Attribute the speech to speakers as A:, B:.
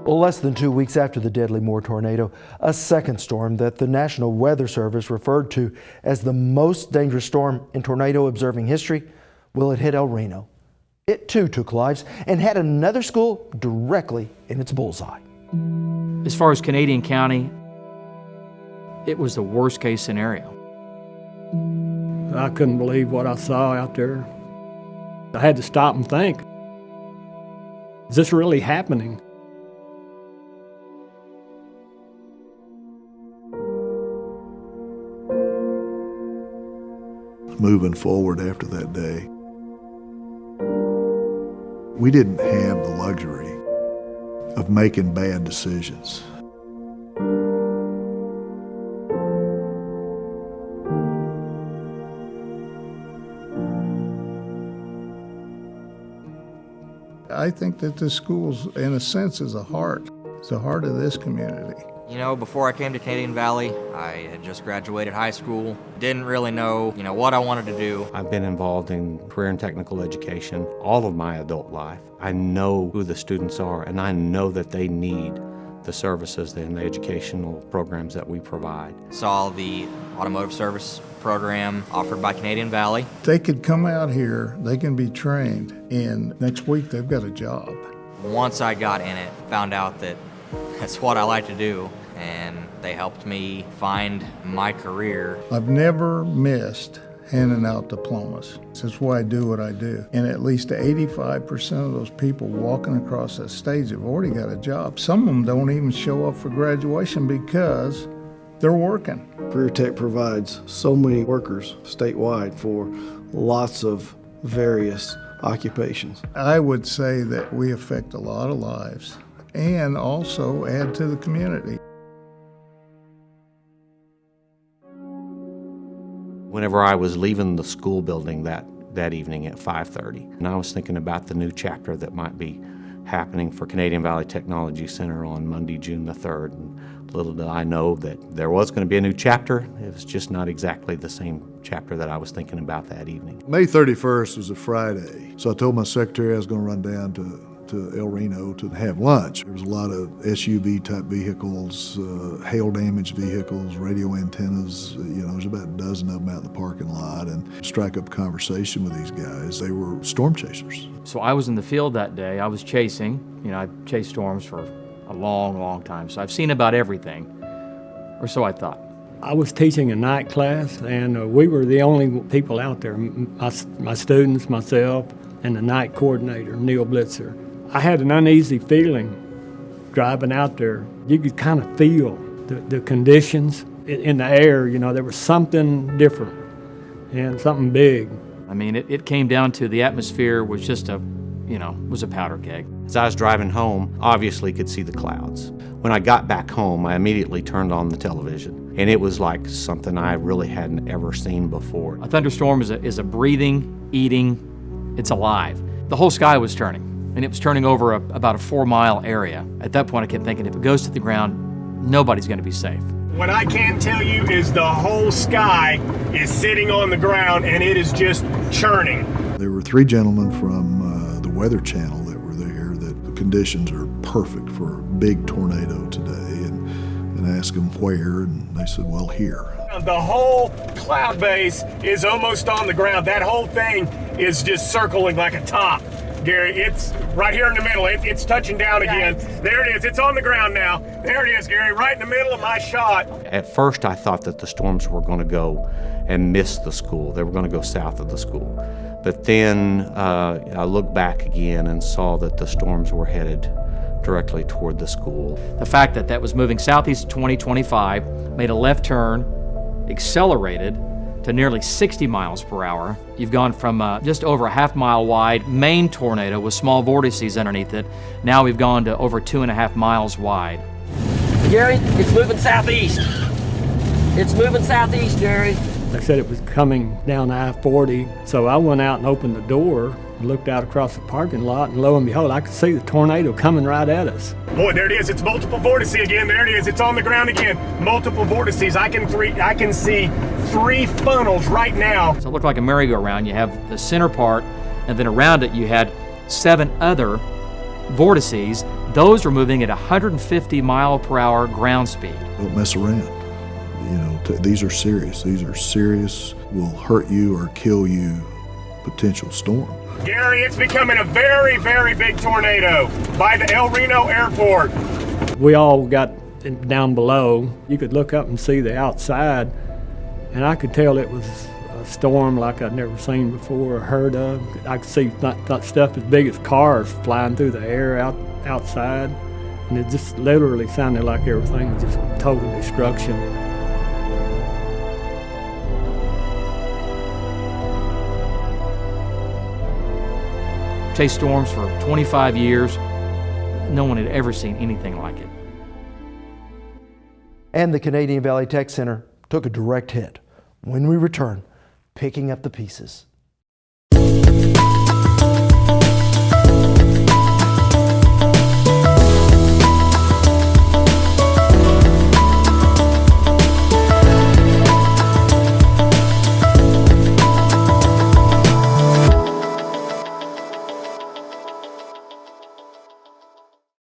A: Well, less than 2 weeks after the deadly Moore tornado, a second storm that the National Weather Service referred to as the most dangerous storm in tornado observing history, well, it hit El Reno. It too took lives and had another school directly in its bullseye.
B: As far as Canadian County, it was the worst case scenario.
C: I couldn't believe what I saw out there. I had to stop and think, is this really happening?
D: Moving forward after that day, we didn't have the luxury of making bad decisions.
E: I think that this school's, in a sense, is a heart. It's the heart of this community.
F: You know, before I came to Canadian Valley, I had just graduated high school. Didn't really know, what I wanted to do.
G: I've been involved in career and technical education all of my adult life. I know who the students are, and I know that they need the services and the educational programs that we provide.
F: Saw the automotive service program offered by Canadian Valley.
E: They could come out here, they can be trained, and next week they've got a job.
F: Once I got in it, found out that that's what I like to do, and they helped me find my career.
E: I've never missed handing out diplomas. That's why I do what I do. And at least 85% of those people walking across that stage have already got a job. Some of them don't even show up for graduation because they're working.
H: Career Tech provides so many workers statewide for lots of various occupations.
E: I would say that we affect a lot of lives and also add to the community.
G: Whenever I was leaving the school building that evening at 5:30, and I was thinking about the new chapter that might be happening for Canadian Valley Technology Center on Monday, June the 3rd. And little did I know that there was going to be a new chapter. It was just not exactly the same chapter that I was thinking about that evening.
D: May 31st was a Friday, so I told my secretary I was going to run down to El Reno to have lunch. There was a lot of SUV-type vehicles, hail-damaged vehicles, radio antennas. There's about a dozen of them out in the parking lot, and strike up a conversation with these guys. They were storm chasers.
B: So I was in the field that day. I was chasing. I've chased storms for a long, long time, so I've seen about everything, or so I thought.
C: I was teaching a night class, and we were the only people out there, my students, myself, and the night coordinator, Neil Blitzer. I had an uneasy feeling driving out there. You could kind of feel the conditions in the air. There was something different and something big.
B: It came down to the atmosphere was just was a powder keg.
G: As I was driving home, obviously could see the clouds. When I got back home, I immediately turned on the television, and it was like something I really hadn't ever seen before.
B: A thunderstorm is a breathing, eating, it's alive. The whole sky was turning, and it was turning over about a 4-mile area. At that point, I kept thinking, if it goes to the ground, nobody's going to be safe.
I: What I can tell you is the whole sky is sitting on the ground, and it is just churning.
D: There were 3 gentlemen from the Weather Channel that were there, that the conditions are perfect for a big tornado today, and I asked them where, and they said, well, here.
I: The whole cloud base is almost on the ground. That whole thing is just circling like a top. Gary, it's right here in the middle. It's touching down again. There it is. It's on the ground now. There it is, Gary, right in the middle of my shot.
G: At first, I thought that the storms were going to go and miss the school. They were going to go south of the school. But then I looked back again and saw that the storms were headed directly toward the school.
B: The fact that was moving southeast 20-25, made a left turn, accelerated to nearly 60 miles per hour. You've gone from just over a half-mile wide main tornado with small vortices underneath it. Now we've gone to over 2.5 miles wide.
J: Gary, it's moving southeast. It's moving southeast, Gary.
C: They said it was coming down I-40, so I went out and opened the door and looked out across the parking lot, and lo and behold, I could see the tornado coming right at us.
I: Boy, there it is. It's multiple vortices again. There it is. It's on the ground again. Multiple vortices. I can see 3 funnels right now.
B: So it looked like a merry-go-round. You have the center part, and then around it you had 7 other vortices, those are moving at 150 mile per hour ground speed.
D: Don't mess around. You know, these are serious. These are serious, will hurt you or kill you potential storm.
I: Gary, it's becoming a very, very big tornado by the El Reno airport.
C: We all got down below. You could look up and see the outside, and I could tell it was a storm like I'd never seen before or heard of. I could see stuff as big as cars flying through the air outside, and it just literally sounded like everything was just total destruction.
B: Chased storms for 25 years. No one had ever seen anything like it.
A: And the Canadian Valley Tech Center took a direct hit. When we return, picking up the pieces.